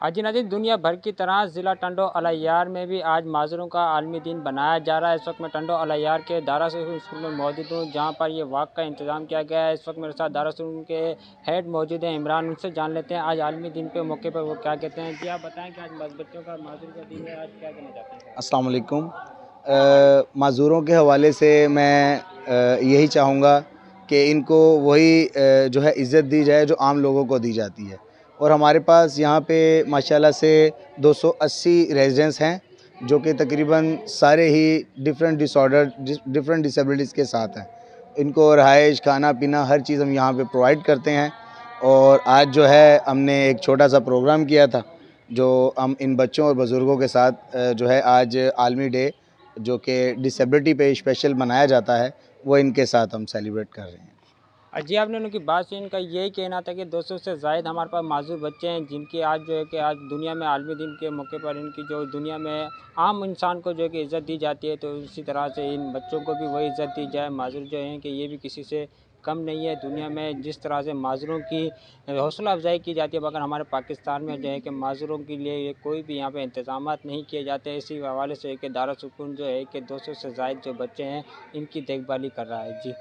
जी नाज़रीन, दुनिया भर की तरह ज़िला टंडो अलैयार में भी आज माज़ूरों का आलमी दिन बनाया जा रहा है। इस वक्त मैं टंडो अलैयार के दारुल स्कूल में मौजूद हूँ, जहाँ पर ये वाक़ का इंतज़ाम किया गया है। इस वक्त मेरे साथ दारुल स्कूल के हेड मौजूद हैं इमरान, उनसे जान लेते हैं आज आलमी दिन के मौके पर वो क्या कहते हैं। जी आप बताएँ कि आज बच्चों का माज़ूर का दिन है, आज क्या कहना चाहते हैं? अस्सलाम वालेकुम। माज़ूरों के हवाले से मैं यही चाहूँगा कि इनको वही जो है इज़्ज़त दी जाए जो आम लोगों को दी जाती है। और हमारे पास यहाँ पे माशाल्लाह से 280 रेज़िडेंट्स हैं, जो कि तकरीबन सारे ही डिफरेंट डिसेबिलिटीज़ के साथ हैं। इनको रहाइश, खाना पीना हर चीज़ हम यहाँ पे प्रोवाइड करते हैं। और आज जो है हमने एक छोटा सा प्रोग्राम किया था, जो हम इन बच्चों और बुज़ुर्गों के साथ जो है आज आलमी डे जो कि डिसेबिलिटी पे स्पेशल मनाया जाता है, वो इनके साथ हम सेलिब्रेट कर रहे हैं। जी आपने उनकी बात सुनी, इनका यही कहना था कि 200 से ज़ायद हमारे पास माज़ूर बच्चे हैं, जिनकी आज जो है कि आज दुनिया में आलमी दिन के मौके पर इनकी जो दुनिया में आम इंसान को जो है कि इज़्ज़त दी जाती है, तो उसी तरह से इन बच्चों को भी वही इज़्ज़त दी जाए। माज़ूर जो हैं कि ये भी किसी से कम नहीं है। दुनिया में जिस तरह से माज़ूरों की हौसला अफ़ज़ाई की जाती है, मगर हमारे पाकिस्तान में जो है कि माज़ूरों के लिए कोई भी यहाँ पे इंतज़ामात नहीं किए जाते। इसी हवाले से कि दारुल सुकून जो है कि 200 से ज़ायद जो बच्चे हैं, इनकी देखभाली कर रहा है। जी।